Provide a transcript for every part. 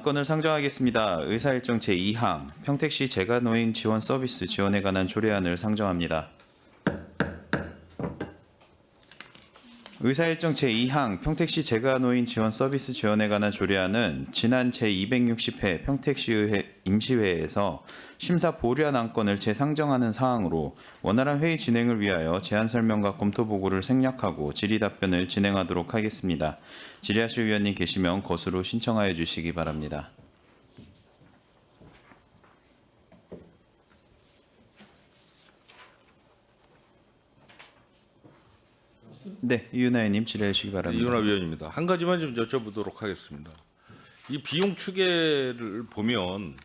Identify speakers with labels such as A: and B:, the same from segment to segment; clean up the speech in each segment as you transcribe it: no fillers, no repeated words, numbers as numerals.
A: 안건을 상정하겠습니다. 의사일정 제2항 평택시 재가노인 지원 서비스 지원에 관한 조례안을 상정합니다. 의사일정 제2항 평택시 재가노인 지원 서비스 지원에 관한 조례안은 지난 제260회 평택시의회 임시회에서 심사 보류한 안건을 재상정하는 사항으로 원활한 회의 진행을 위하여 제안 설명과 검토 보고를 생략하고 질의 답변을 진행하도록 하겠습니다. 질의하실 위원님 계시면 것으로 신청하여 주시기 바랍니다. 네, 이윤하 의원님 질의해 주시기 바랍니다.
B: 이윤하 위원입니다. 한 가지만 좀 여쭤보도록 하겠습니다. 이 비용 추계를 보면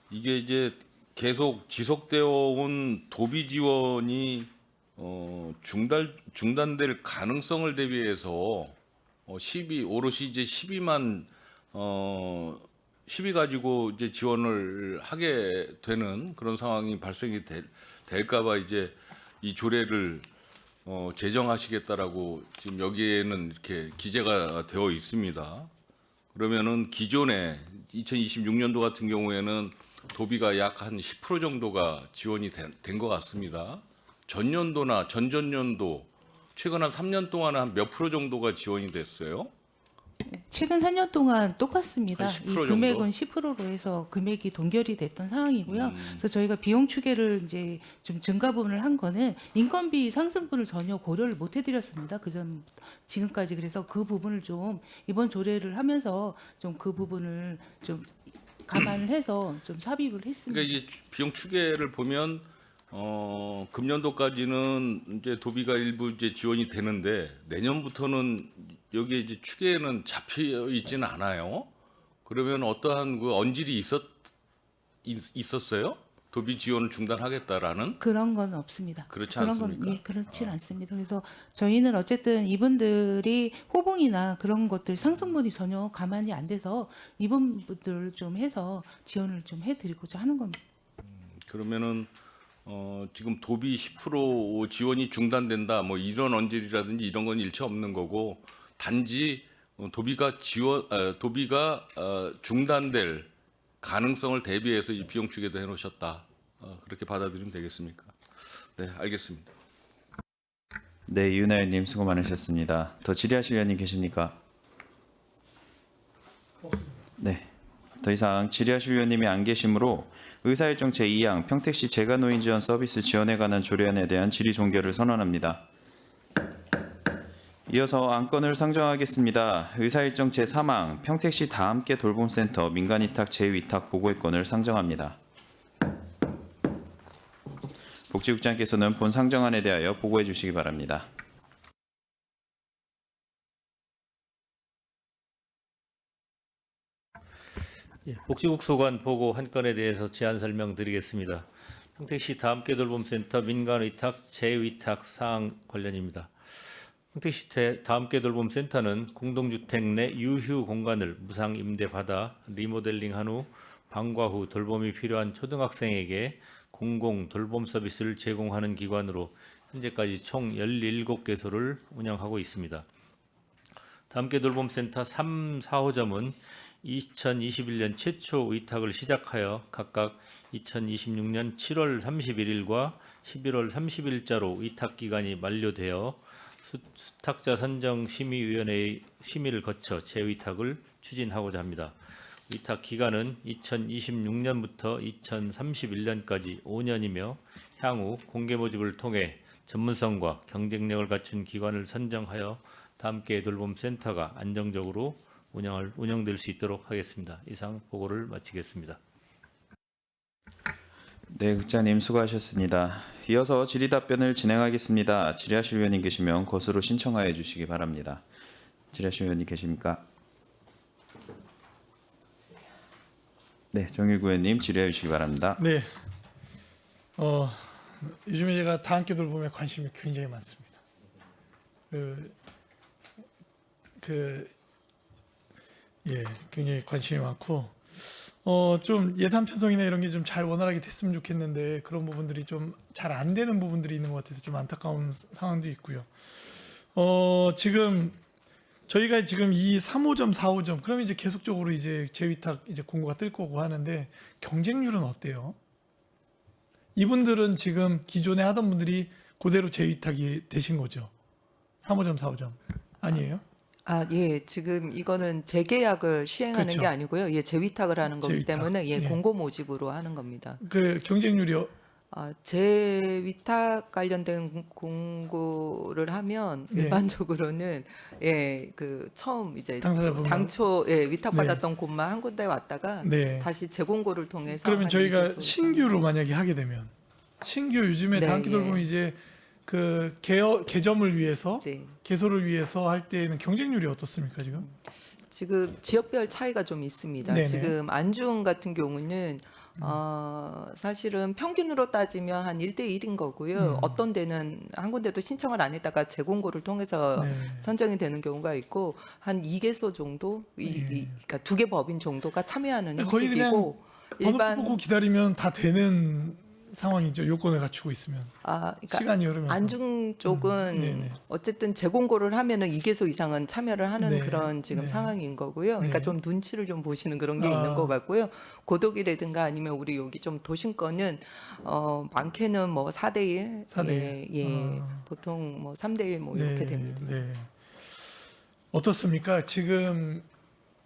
B: 이게 이제 계속 지속되어 온 도비 지원이 중단될 가능성을 대비해서 12 오롯이 이제 12만 12 가지고 이제 지원을 하게 되는 그런 상황이 발생이 될까봐 이제 이 조례를 제정하시겠다라고 지금 여기에는 이렇게 기재가 되어 있습니다. 그러면은 기존에 2026년도 같은 경우에는 도비가 약 한 10% 정도가 지원이 된 것 같습니다. 전년도나 전전년도 최근 한 3년 동안 한 몇 프로 정도가 지원이 됐어요?
C: 최근 4년 동안 똑같습니다.
B: 한 10%
C: 이
B: 정도?
C: 금액은 10%로 해서 금액이 동결이 됐던 상황이고요. 그래서 저희가 비용 추계를 이제 좀 증가 부분을 한 거는 인건비 상승분을 전혀 고려를 못 해드렸습니다. 그전 지금까지. 그래서 그 부분을 좀 이번 조례를 하면서 좀 그 부분을 좀 감안을 해서 좀 삽입을 했습니다.
B: 그러니까 이제 비용 추계를 보면 금년도까지는 이제 도비가 일부 이제 지원이 되는데 내년부터는 여기에 이제 추계에는 잡혀 있지는 않아요. 그러면 어떠한 그 언질이 있었어요? 도비 지원을 중단하겠다라는?
C: 그런 건 없습니다.
B: 그렇지
C: 그런
B: 않습니까?
C: 건, 예, 그렇지 않습니다. 그래서 저희는 어쨌든 이분들이 호봉이나 그런 것들 상승분이 전혀 감안이 안 돼서 이분들을 좀 해서 지원을 좀 해드리고자 하는 겁니다.
B: 그러면은 지금 도비 10% 지원이 중단된다 뭐 이런 언질이라든지 이런 건 일체 없는 거고 단지 도비가 중단될 가능성을 대비해서 이 비용 추계도 해놓으셨다. 그렇게 받아들이면 되겠습니까? 네, 알겠습니다.
A: 네, 이윤하 의원님 수고 많으셨습니다. 더 질의하실 위원님 계십니까? 네, 더 이상 질의하실 위원님이 안 계시므로 의사일정 제2항 평택시 재가노인 지원 서비스 지원에 관한 조례안에 대한 질의 종결을 선언합니다. 이어서 안건을 상정하겠습니다. 의사일정 제3항 평택시 다함께 돌봄센터 민간위탁 재위탁 보고의 건을 상정합니다. 복지국장께서는 본 상정안에 대하여 보고해 주시기 바랍니다.
D: 예, 복지국 소관 보고 한 건에 대해서 제안 설명드리겠습니다. 평택시 다함께 돌봄센터 민간위탁 재위탁 사항 관련입니다. 평택시 다함께 돌봄센터는 공동주택 내 유휴 공간을 무상 임대받아 리모델링한 후 방과 후 돌봄이 필요한 초등학생에게 공공 돌봄 서비스를 제공하는 기관으로 현재까지 총 17개소를 운영하고 있습니다. 다함께 돌봄센터 3, 4호점은 2021년 최초 의탁을 시작하여 각각 2026년 7월 31일과 11월 30일자로 의탁 기간이 만료되어 수탁자 선정 심의위원회의 심의를 거쳐 재의탁을 추진하고자 합니다. 의탁 기간은 2026년부터 2031년까지 5년이며 향후 공개 모집을 통해 전문성과 경쟁력을 갖춘 기관을 선정하여 다함께 돌봄센터가 안정적으로 운영될 수 있도록 하겠습니다. 이상 보고를 마치겠습니다.
A: 네, 국장님 수고하셨습니다. 이어서 질의 답변을 진행하겠습니다. 질의하실 위원님 계시면 것으로 신청하여 주시기 바랍니다. 질의하실 위원님 계십니까? 네, 정일구 의원님 질의해 주시기 바랍니다.
E: 네. 요즘에 제가 다함께 돌봄에 관심이 굉장히 많습니다. 굉장히 관심이 많고, 좀 예산 편성이나 이런 게 좀 잘 원활하게 됐으면 좋겠는데 그런 부분들이 좀 잘 안 되는 부분들이 있는 것 같아서 좀 안타까운 상황도 있고요. 지금 저희가 지금 이 3호점, 4호점 그러면 이제 계속적으로 이제 재위탁 이제 공고가 뜰 거고 하는데 경쟁률은 어때요? 이분들은 지금 기존에 하던 분들이 그대로 재위탁이 되신 거죠. 3호점, 4호점 아니에요?
F: 아, 예. 지금 이거는 재계약을 시행하는
E: 그렇죠.
F: 게 아니고요. 예, 재위탁을 하는 거기
E: 재위탁.
F: 때문에 예,
E: 예.
F: 공고 모집으로 하는 겁니다.
E: 그 경쟁률이
F: 아, 재위탁 관련된 공고를 하면
E: 네.
F: 일반적으로는 예, 그 처음 이제
E: 당사자분만
F: 당초 예, 위탁받았던 곳만 한 군데 왔다가
E: 네.
F: 다시 재공고를 통해서
E: 그러면
F: 한
E: 저희가
F: 2개소
E: 신규로 만약에 하게 되면 신규 요즘에
F: 네,
E: 단기 돌보면
F: 예.
E: 이제 그 개점을 위해서
F: 네.
E: 개소를 위해서 할 때는 경쟁률이 어떻습니까 지금?
F: 지금 지역별 차이가 좀 있습니다.
E: 네네.
F: 지금 안중 같은 경우는 사실은 평균으로 따지면 한 1대1인 거고요. 어떤 데는 한 군데도 신청을 안 했다가 재공고를 통해서
E: 네.
F: 선정이 되는 경우가 있고 한 2개소 정도, 그러니까 2개 법인 정도가 참여하는
E: 거의 그냥
F: 형식이고
E: 번호
F: 일반
E: 뽑고 기다리면 다 되는 상황이죠. 요건을 갖추고 있으면
F: 그러니까
E: 시간이 흐르면서.
F: 안중 쪽은
E: 네네.
F: 어쨌든 재공고를 하면은 2개소 이상은 참여를 하는
E: 네,
F: 그런 지금
E: 네.
F: 상황인 거고요. 그러니까
E: 네.
F: 좀 눈치를 좀 보시는 그런 게
E: 아.
F: 있는 것 같고요. 고독이라든가 아니면 우리 여기 좀 도심권은 많게는 뭐 4대1,
E: 4대1.
F: 예, 예.
E: 아.
F: 보통 뭐 3대1 뭐 이렇게 됩니다.
E: 네. 어떻습니까? 지금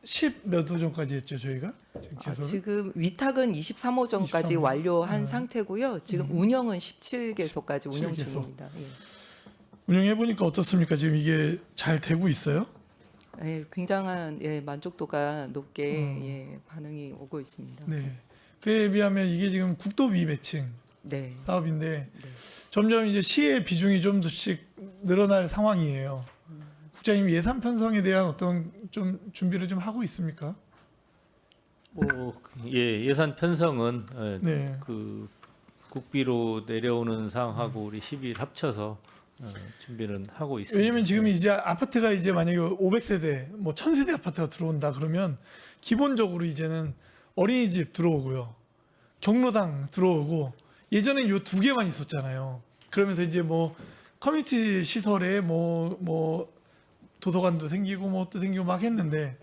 E: 10 몇 호점까지 했죠 저희가 지금 개소를.
F: 지금 위탁은 23호점까지
E: 23호.
F: 완료한
E: 네.
F: 상태고요. 지금 운영은 17개소까지 운영
E: 17개소.
F: 중입니다. 예.
E: 운영해 보니까 어떻습니까? 지금 이게 잘 되고 있어요?
F: 예, 굉장한 만족도가 높게 반응이 오고 있습니다.
E: 네. 그에 비하면 이게 지금 국도 비매칭
F: 네.
E: 사업인데 점점 이제 시의 비중이 좀 더씩 늘어날 상황이에요. 국장님 예산 편성에 대한 어떤 좀 준비를 좀 하고 있습니까?
D: 예산 편성은
E: 네.
D: 그 국비로 내려오는 사항하고 우리 10일 합쳐서 준비는 하고 있습니다.
E: 왜냐면 지금 이제 아파트가 이제 만약에 500세대, 뭐 1000세대 아파트가 들어온다 그러면 기본적으로 이제는 어린이집 들어오고요. 경로당 들어오고 예전엔 요 두 개만 있었잖아요. 그러면서 이제 뭐 커뮤니티 시설에 뭐 도서관도 생기고 뭐 또 생기고 막 했는데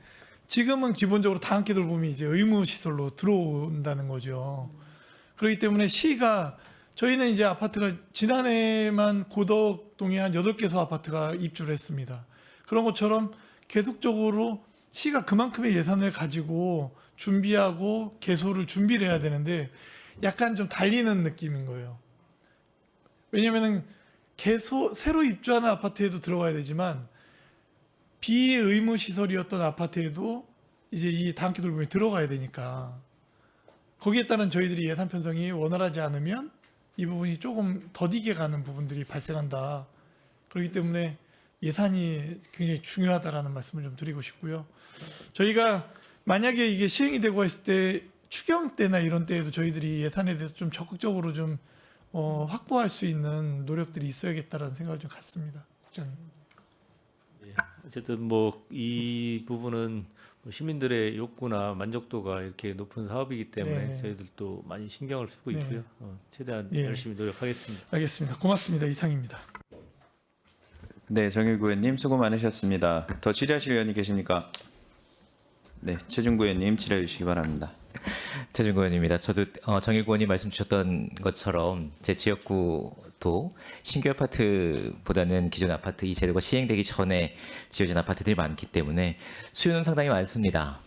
E: 지금은 기본적으로 다 함께 돌봄이 이제 의무 시설로 들어온다는 거죠. 그렇기 때문에 시가 저희는 이제 아파트가 지난해만 고덕동에 한 8개소 아파트가 입주를 했습니다. 그런 것처럼 계속적으로 시가 그만큼의 예산을 가지고 준비하고 개소를 준비를 해야 되는데 약간 좀 달리는 느낌인 거예요. 왜냐면은 새로 입주하는 아파트에도 들어가야 되지만 비의무 시설이었던 아파트에도 이제 이 다함께 돌봄이 들어가야 되니까 거기에 따른 저희들이 예산 편성이 원활하지 않으면 이 부분이 조금 더디게 가는 부분들이 발생한다. 그렇기 때문에 예산이 굉장히 중요하다라는 말씀을 좀 드리고 싶고요. 저희가 만약에 이게 시행이 되고 했을 때 추경 때나 이런 때에도 저희들이 예산에 대해서 좀 적극적으로 좀 확보할 수 있는 노력들이 있어야겠다라는 생각을 좀 갖습니다. 국장님.
D: 어쨌든 뭐 이 부분은 시민들의 욕구나 만족도가 이렇게 높은 사업이기 때문에
E: 네.
D: 저희들도 많이 신경을 쓰고
E: 네.
D: 있고요. 최대한
E: 예.
D: 열심히 노력하겠습니다.
E: 알겠습니다. 고맙습니다. 이상입니다.
A: 네, 정일구 의원님 수고 많으셨습니다. 더 질의하실 의원이 계십니까? 네, 최준구 의원님 질의해 주시기 바랍니다.
G: 최준구 의원입니다. 저도 정일구 의원님 말씀 주셨던 것처럼 제 지역구도 신규 아파트보다는 기존 아파트 이 제도가 시행되기 전에 지어진 아파트들이 많기 때문에 수요는 상당히 많습니다.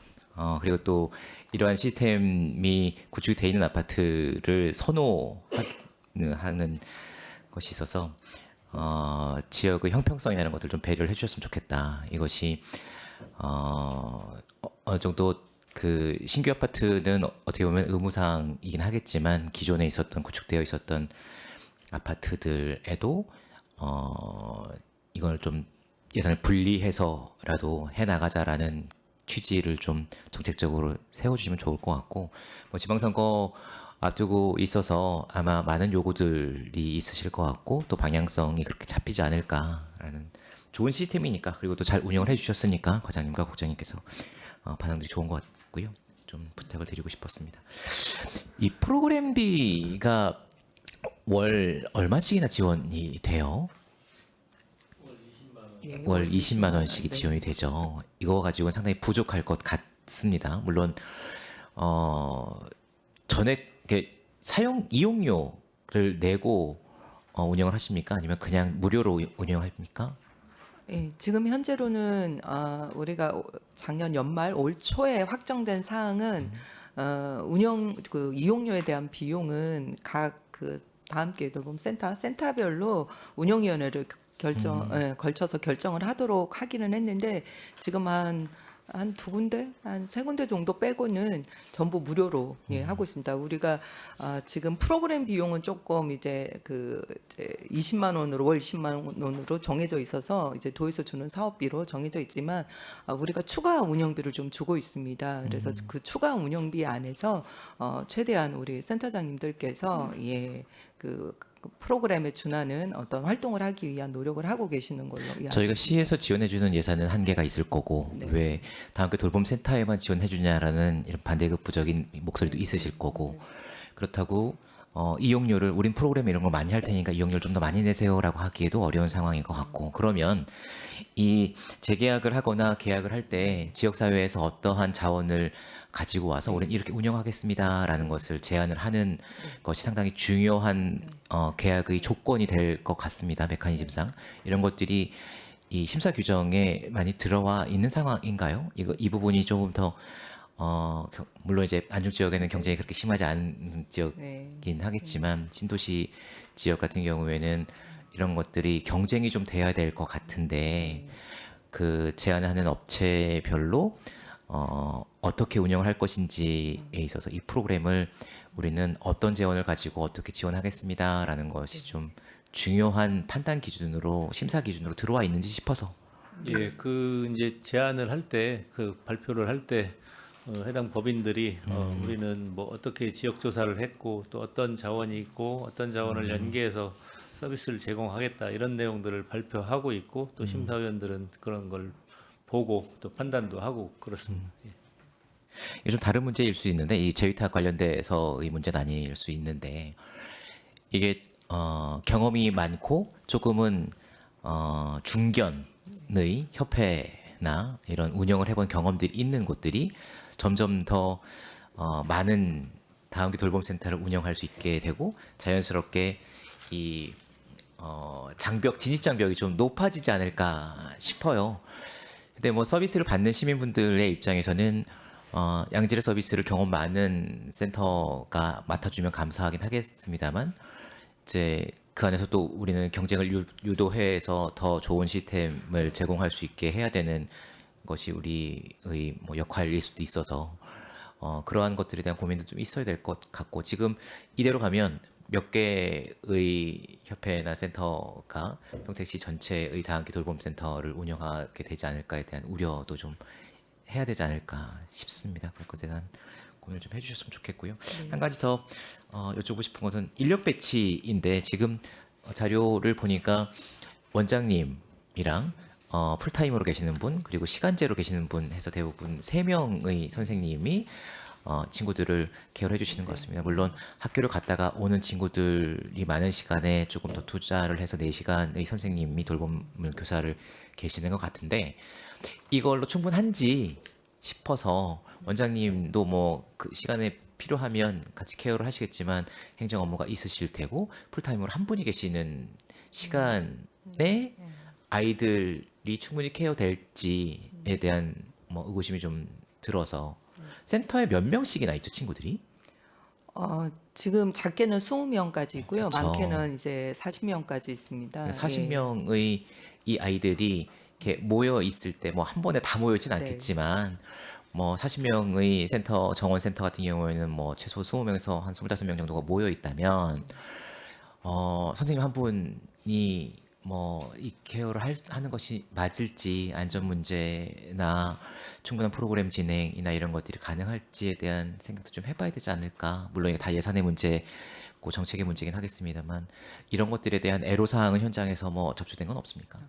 G: 그리고 또 이러한 시스템이 구축이 돼 있는 아파트를 선호하는 것이 있어서 지역의 형평성이라는 것들 좀 배려를 해주셨으면 좋겠다. 이것이 어느 정도 그 신규 아파트는 어떻게 보면 의무사항이긴 하겠지만 기존에 있었던 구축되어 있었던 아파트들에도 이걸 좀 예산을 분리해서라도 해 나가자라는 취지를 좀 정책적으로 세워주시면 좋을 것 같고 뭐 지방선거 앞두고 있어서 아마 많은 요구들이 있으실 것 같고 또 방향성이 그렇게 잡히지 않을까라는 좋은 시스템이니까 그리고 또 잘 운영을 해주셨으니까 과장님과 국장님께서 반응들이 좋은 것 같고요. 좀 부탁을 드리고 싶었습니다. 이 프로그램비가 월 얼마씩이나 지원이 돼요?
F: 예,
G: 월 20만 원씩이
F: 네.
G: 지원이 되죠. 이거 가지고는 상당히 부족할 것 같습니다. 물론 전액 이렇게 사용 이용료를 내고 운영을 하십니까? 아니면 그냥 무료로 운영합니까?
F: 예, 지금 현재로는 우리가 작년 연말 올 초에 확정된 사항은 운영 그 이용료에 대한 비용은 각 그 다함께 돌봄 센터별로 운영위원회를 걸쳐서 결정을 하도록 하기는 했는데 지금 한 두 군데, 한 세 군데 정도 빼고는 전부 무료로 하고 있습니다. 우리가 지금 프로그램 비용은 조금 이제 20만 원으로 월 20만 원으로 정해져 있어서 이제 도에서 주는 사업비로 정해져 있지만 우리가 추가 운영비를 좀 주고 있습니다. 그래서 그 추가 운영비 안에서 최대한 우리 센터장님들께서 그 프로그램에 준하는 어떤 활동을 하기 위한 노력을 하고 계시는 걸로 이해하고
G: 저희가
F: 있습니다.
G: 시에서 지원해주는 예산은 한계가 있을 거고
F: 네.
G: 왜 다음께 돌봄센터에만 지원해주냐라는 이런 반대급부적인 목소리도 있으실 거고 그렇다고 이용료를 우린 프로그램 이런 걸 많이 할 테니까 이용료를 좀 더 많이 내세요라고 하기에도 어려운 상황인 것 같고 그러면 이 재계약을 하거나 계약을 할 때 지역사회에서 어떠한 자원을 가지고 와서 우리는 이렇게 운영하겠습니다라는 것을 제안을 하는 것이 상당히 중요한 계약의 조건이 될 것 같습니다. 메커니즘상 이런 것들이 이 심사 규정에 많이 들어와 있는 상황인가요? 이 부분이 조금 더 물론 이제 안중 지역에는 경쟁이 그렇게 심하지 않은 지역이긴
F: 네.
G: 하겠지만 신도시 지역 같은 경우에는 이런 것들이 경쟁이 좀 돼야 될 것 같은데 그 제안하는 업체별로 어떻게 운영을 할 것인지에 있어서 이 프로그램을 우리는 어떤 재원을 가지고 어떻게 지원하겠습니다라는 것이 좀 중요한 판단 기준으로 심사 기준으로 들어와 있는지 싶어서
D: 예, 그 이제 제안을 할 때 그 발표를 할 때 해당 법인들이 우리는 뭐 어떻게 지역 조사를 했고 또 어떤 자원이 있고 어떤 자원을 연계해서 서비스를 제공하겠다 이런 내용들을 발표하고 있고 또 심사위원들은 그런 걸 보고 또 판단도 하고 그렇습니다. 예.
G: 이게 좀 다른 문제일 수 있는데 이 재위탁 관련돼서의 문제는 아닐 수 있는데 이게 경험이 많고 조금은 중견의 협회나 이런 운영을 해본 경험들이 있는 곳들이 점점 더 많은 다음기 돌봄센터를 운영할 수 있게 되고 자연스럽게 이 장벽 진입 장벽이 좀 높아지지 않을까 싶어요. 근데 뭐 서비스를 받는 시민분들의 입장에서는 양질의 서비스를 경험 많은 센터가 맡아주면 감사하긴 하겠습니다만 이제 그 안에서 또 우리는 경쟁을 유도해서 더 좋은 시스템을 제공할 수 있게 해야 되는 것이 우리의 뭐 역할일 수도 있어서 그러한 것들에 대한 고민도 좀 있어야 될 것 같고 지금 이대로 가면 몇 개의 협회나 센터가 평택시 전체의 다한기 돌봄센터를 운영하게 되지 않을까에 대한 우려도 좀 해야 되지 않을까 싶습니다. 그럴 것에 대한 고민을 좀 해주셨으면 좋겠고요. 한 가지 더 여쭤보고 싶은 것은 인력 배치인데 지금 자료를 보니까 원장님이랑 풀타임으로 계시는 분 그리고 시간제로 계시는 분 해서 대부분 3명의 선생님이 친구들을 케어해 주시는 것 같습니다. 물론 학교를 갔다가 오는 친구들이 많은 시간에 조금 더 투자를 해서 4시간의 선생님이 돌봄을 교사를 계시는 것 같은데 이걸로 충분한지 싶어서 원장님도 뭐 그 시간에 필요하면 같이 케어를 하시겠지만 행정 업무가 있으실 테고 풀타임으로 한 분이 계시는 시간에 아이들이 충분히 케어될지에 대한 뭐 의구심이 좀 들어서 센터에 몇 명씩이나 있죠 친구들이?
F: 지금 작게는 20명까지 있고요.
G: 그쵸.
F: 많게는 이제 40명까지 있습니다.
G: 40명의 이 아이들이 이렇게 모여 있을 때 뭐 한 번에 다 모여있진
F: 네.
G: 않겠지만 뭐 40명의 센터 정원 센터 같은 경우에는 뭐 최소 20명에서 한 25명 정도가 모여 있다면 선생님 한 분이 뭐 이 케어를 하는 것이 맞을지 안전 문제나 충분한 프로그램 진행이나 이런 것들이 가능할지에 대한 생각도 좀 해봐야 되지 않을까. 물론 이게 다 예산의 문제고 정책의 문제긴 하겠습니다만 이런 것들에 대한 애로사항은 현장에서 뭐 접수된 건 없습니까?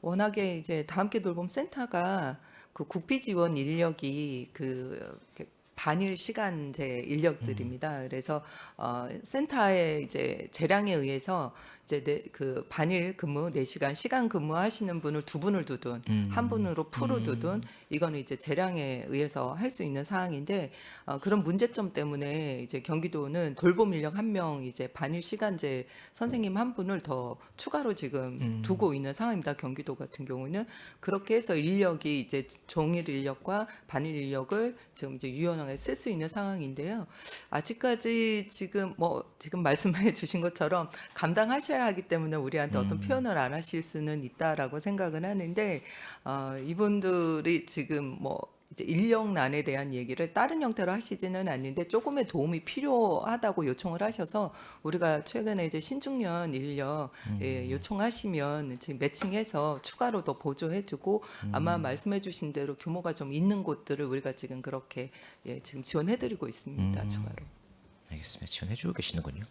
F: 워낙에 이제 다함께 돌봄 센터가 그 국비 지원 인력이 이렇게 반일 시간제 인력들입니다. 그래서 센터의 이제 재량에 의해서 이제 그 반일 근무 4시간 시간 근무하시는 분을 2분을 두든 한 분으로 풀을 두든 이거는 이제 재량에 의해서 할 수 있는 사항인데 그런 문제점 때문에 이제 경기도는 돌봄 인력 1명 이제 반일 시간제 선생님 1분을 더 추가로 지금 두고 있는 상황입니다. 경기도 같은 경우는 그렇게 해서 인력이 이제 종일 인력과 반일 인력을 지금 이제 유연하게 쓸 수 있는 상황인데요. 아직까지 지금 지금 말씀해 주신 것처럼 감당하셔야 하기 때문에 우리한테 어떤 표현을 안 하실 수는 있다라고 생각은 하는데 이분들이 지금 이제 인력난에 대한 얘기를 다른 형태로 하시지는 않는데 조금의 도움이 필요하다고 요청을 하셔서 우리가 최근에 이제 신중년 인력 요청하시면 지금 매칭해서 추가로 더 보조해주고 아마 말씀해주신 대로 규모가 좀 있는 곳들을 우리가 지금 그렇게 지금 지원해드리고 있습니다. 추가로.
G: 알겠습니다. 지원해주고 계시는군요.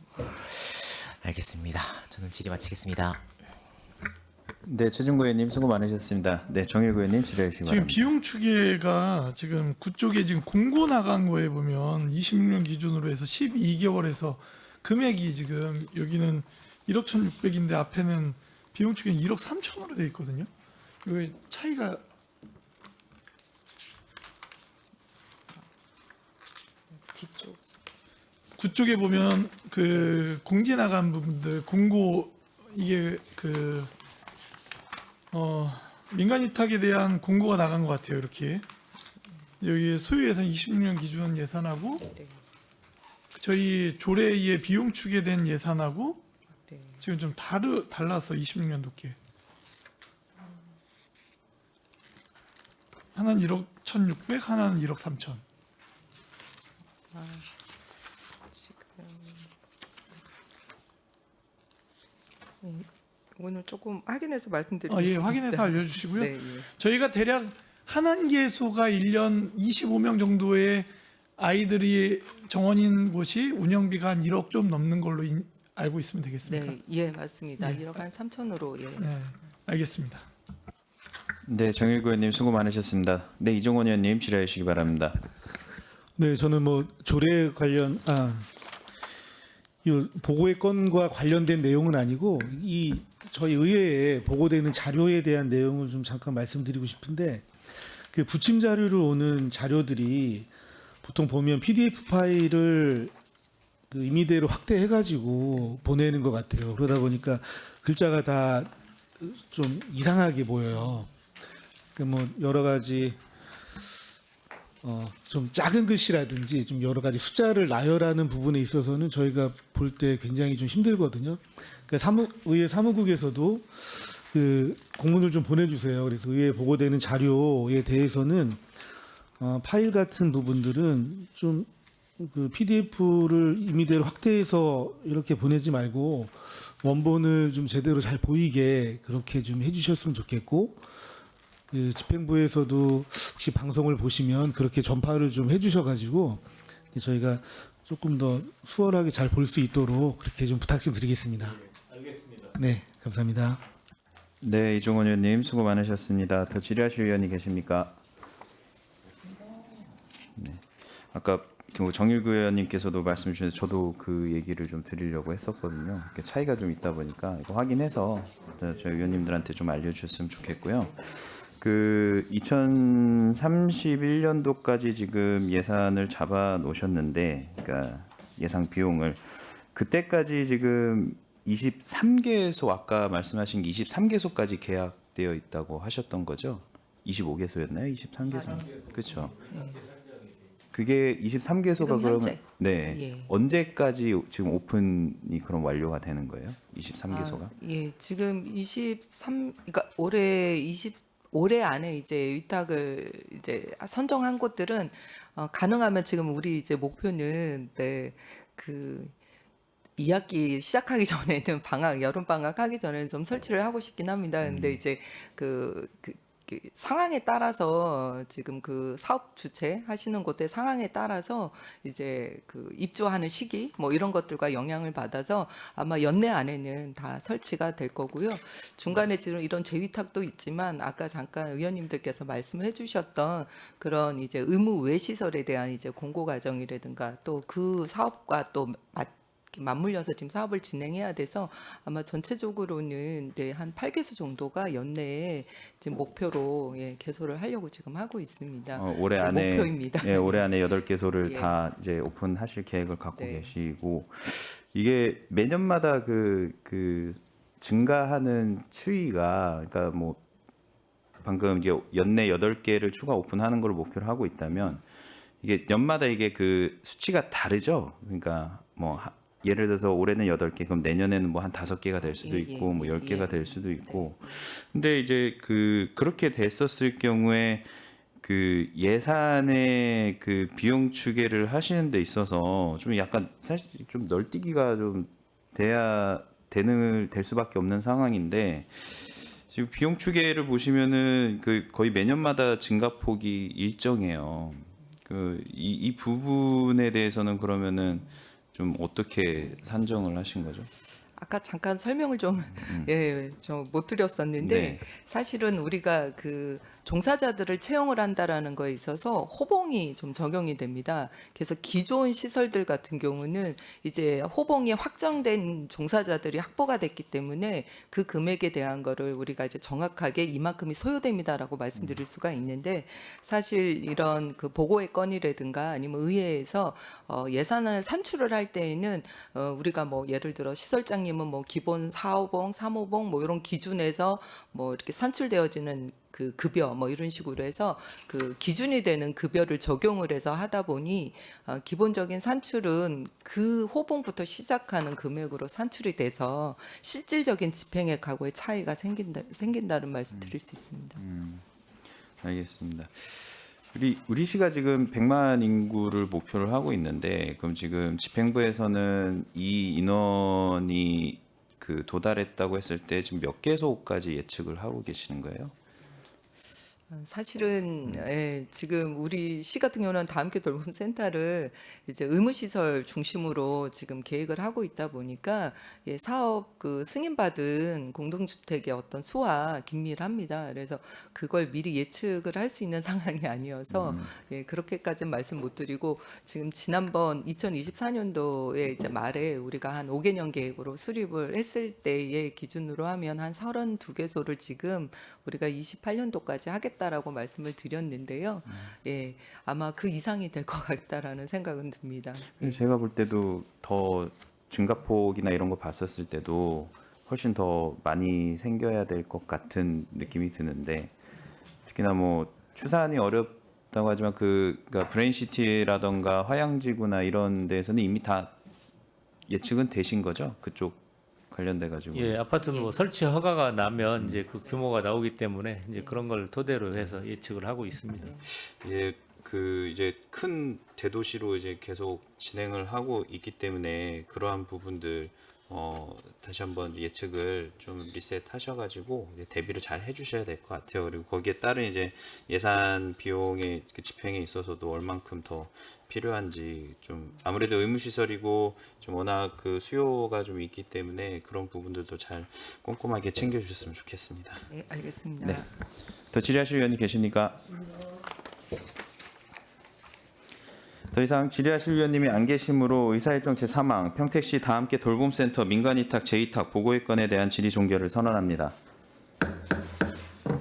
G: 알겠습니다. 저는 질의 마치겠습니다.
A: 네, 최준구 의원님 수고 많으셨습니다. 네, 정일구 의원님 질의해 주시기
E: 지금
A: 바랍니다.
E: 비용 추계가 지금 그쪽에 지금 공고 나간 거에 보면 26년 기준으로 해서 12개월에서 금액이 지금 여기는 1억 1,600인데 앞에는 비용 추계는 1억 3천으로 돼 있거든요. 이 차이가
F: 뒤쪽.
E: 그쪽에 보면 그 공지 나간 부분들 공고 이게 민간 위탁에 대한 공고가 나간 것 같아요. 이렇게 여기 소유 예산 26년 기준 예산하고 저희 조례의 비용 추계된 예산하고
F: 네.
E: 지금 좀 달라서 26년도께 하나는 1억 1,600, 하나는 1억 3천.
F: 오늘 조금 확인해서 말씀드리겠습니다.
E: 예, 확인해서 알려주시고요.
F: 네, 예.
E: 저희가 대략 한한계소가 1년 25명 정도의 아이들이 정원인 곳이 운영비가 한 1억 좀 넘는 걸로 알고 있으면 되겠습니까?
F: 네, 예, 맞습니다.
E: 네.
F: 1억 한 3천으로 예.
E: 네, 알겠습니다.
A: 네, 정일구 의원님 수고 많으셨습니다. 네, 이종원 의원님 질의해 주시기 바랍니다.
H: 네, 저는 조례 관련 이 보고의 건과 관련된 내용은 아니고 이 저희 의회에 보고되는 자료에 대한 내용을 좀 잠깐 말씀드리고 싶은데 그 부침 자료로 오는 자료들이 보통 보면 PDF 파일을 그 임의대로 확대해가지고 보내는 것 같아요. 그러다 보니까 글자가 다 좀 이상하게 보여요. 여러 가지 좀 작은 글씨라든지 좀 여러 가지 숫자를 나열하는 부분에 있어서는 저희가 볼 때 굉장히 좀 힘들거든요. 그러니까 의회 사무국에서도 그 공문을 좀 보내주세요. 그래서 의회에 보고되는 자료에 대해서는 파일 같은 부분들은 좀 그 PDF를 임의대로 확대해서 이렇게 보내지 말고 원본을 좀 제대로 잘 보이게 그렇게 좀 해주셨으면 좋겠고. 그 집행부에서도 혹시 방송을 보시면 그렇게 전파를 좀 해주셔가지고 저희가 조금 더 수월하게 잘 볼 수 있도록 그렇게 좀 부탁 좀 드리겠습니다.
D: 알겠습니다.
H: 네, 감사합니다.
A: 네, 이종원 의원님 수고 많으셨습니다. 더 질의하실 의원이 계십니까? 네, 아까 정일구 의원님께서도 말씀 주셨는데 저도 그 얘기를 좀 드리려고 했었거든요. 이렇게 차이가 좀 있다 보니까 이거 확인해서 저희 의원님들한테 좀 알려주셨으면 좋겠고요. 그 2031년도까지 지금 예산을 잡아 놓으셨는데, 그러니까 예상 비용을 그때까지 지금 23개소 아까 말씀하신 게 23개소까지 계약되어 있다고 하셨던 거죠? 25개소였나요? 23개소? 그렇죠. 그게 23개소가
F: 지금
A: 그러면
F: 현재.
A: 네
F: 예.
A: 언제까지 지금 오픈이 그럼 완료가 되는 거예요? 23개소가?
F: 예, 지금 그러니까 올해 안에 이제 위탁을 이제 선정한 곳들은 가능하면 지금 우리 이제 목표는 그 2학기 시작하기 전에는 여름 방학 하기 전에는 좀 설치를 하고 싶긴 합니다. 근데 이제 그 상황에 따라서 지금 그 사업 주체 하시는 곳의 상황에 따라서 이제 그 입주하는 시기 이런 것들과 영향을 받아서 아마 연내 안에는 다 설치가 될 거고요. 중간에 지금 이런 재위탁도 있지만 아까 잠깐 의원님들께서 말씀해 주셨던 그런 이제 의무 외 시설에 대한 이제 공고 과정이라든가 또 그 사업과 또 맞물려서 지금 사업을 진행해야 돼서 아마 전체적으로는 네, 한 8개소 정도가 연내에 지금 목표로 예, 개소를 하려고 지금 하고 있습니다.
A: 올해 안에
F: 목표입니다.
A: 예, 올해 안에 8개소를
F: 예.
A: 다 이제 오픈하실 계획을 갖고
F: 네.
A: 계시고 이게 매년마다 그 증가하는 추이가 그러니까 뭐 방금 이제 연내 8개를 추가 오픈하는 걸 목표로 하고 있다면 이게 연마다 이게 그 수치가 다르죠. 그러니까 뭐 예를 들어서 올해는 8개, 그럼 내년에는 뭐 한 5개가 될 수도
F: 예,
A: 있고 뭐
F: 예,
A: 10개가
F: 예.
A: 될 수도 있고. 근데 이제 그렇게 됐었을 경우에 그 예산의 그 비용 추계를 하시는 데 있어서 좀 약간 사실 좀 널뛰기가 좀 될 수밖에 없는 상황인데 지금 비용 추계를 보시면은 그 거의 매년마다 증가폭이 일정해요. 이 부분에 대해서는 그러면은 좀 어떻게 산정을 하신 거죠?
F: 아까 잠깐 설명을 좀 예, 좀 못 드렸었는데
A: 네.
F: 사실은 우리가 그 종사자들을 채용을 한다라는 거에 있어서 호봉이 좀 적용이 됩니다. 그래서 기존 시설들 같은 경우는 이제 호봉이 확정된 종사자들이 확보가 됐기 때문에 그 금액에 대한 거를 우리가 이제 정확하게 이만큼이 소요됩니다라고 말씀드릴 수가 있는데 사실 이런 그 보고의 건이라든가 아니면 의회에서 예산을 산출을 할 때에는 우리가 뭐 예를 들어 시설장님은 뭐 기본 4호봉, 3호봉 뭐 이런 기준에서 뭐 이렇게 산출되어지는 그 급여 뭐 이런 식으로 해서 그 기준이 되는 급여를 적용을 해서 하다 보니 기본적인 산출은 그 호봉부터 시작하는 금액으로 산출이 돼서 실질적인 집행액하고의 차이가 생긴다는 말씀 드릴 수 있습니다.
A: 알겠습니다. 우리시가 지금 100만 인구를 목표를 하고 있는데 그럼 지금 집행부에서는 이 인원이 그 도달했다고 했을 때 지금 몇 개소까지 예측을 하고 계시는 거예요?
F: 사실은 예, 지금 우리 시 같은 경우는 다함께 돌봄 센터를 이제 의무시설 중심으로 지금 계획을 하고 있다 보니까 예, 사업 그 승인받은 공동주택의 어떤 수와 긴밀합니다. 그래서 그걸 미리 예측을 할 수 있는 상황이 아니어서 예, 그렇게까지는 말씀 못 드리고 지금 지난번 2024년도에 이제 말에 우리가 한 5개년 계획으로 수립을 했을 때의 기준으로 하면 한 32개소를 지금 우리가 28년도까지 하겠다라고 말씀을 드렸는데요. 예, 아마 그 이상이 될 것 같다라는 생각은 듭니다.
A: 제가 볼 때도 더 증가폭이나 이런 거 봤었을 때도 훨씬 더 많이 생겨야 될 것 같은 느낌이 드는데 특히나 뭐 추산이 어렵다고 하지만 그러니까 브레인시티라던가 화양지구나 이런 데에서는 이미 다 예측은 되신 거죠? 그쪽 관련돼 가지고.
D: 예, 아파트는 뭐 설치 허가가 나면 이제 그 규모가 나오기 때문에 이제 그런 걸 토대로 해서 예측을 하고 있습니다.
A: 예, 이제 큰 대도시로 이제 계속 진행을 하고 있기 때문에 그러한 부분들 다시 한번 예측을 좀 리셋하셔가지고 이제 대비를 잘 해주셔야 될 것 같아요. 그리고 거기에 따른 이제 예산 비용의 그 집행에 있어서도 얼만큼 더 필요한지 좀 아무래도 의무시설이고 좀 워낙 그 수요가 좀 있기 때문에 그런 부분들도 잘 꼼꼼하게 챙겨주셨으면 좋겠습니다.
F: 네, 알겠습니다.
A: 네. 더 질의하실 의원이 계십니까? 더 이상 질의하실 위원님이 안 계시므로 의사일정 제3항 평택시 다함께 돌봄센터 민간위탁 제2탁 보고의 건에 대한 질의 종결을 선언합니다.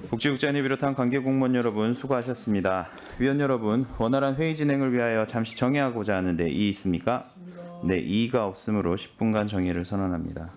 A: 복지국장님 비롯한 관계공무원 여러분 수고하셨습니다. 위원 여러분, 원활한 회의 진행을 위하여 잠시 정회하고자 하는데 이의 있습니까? 네, 이의가 없으므로 10분간 정회를 선언합니다.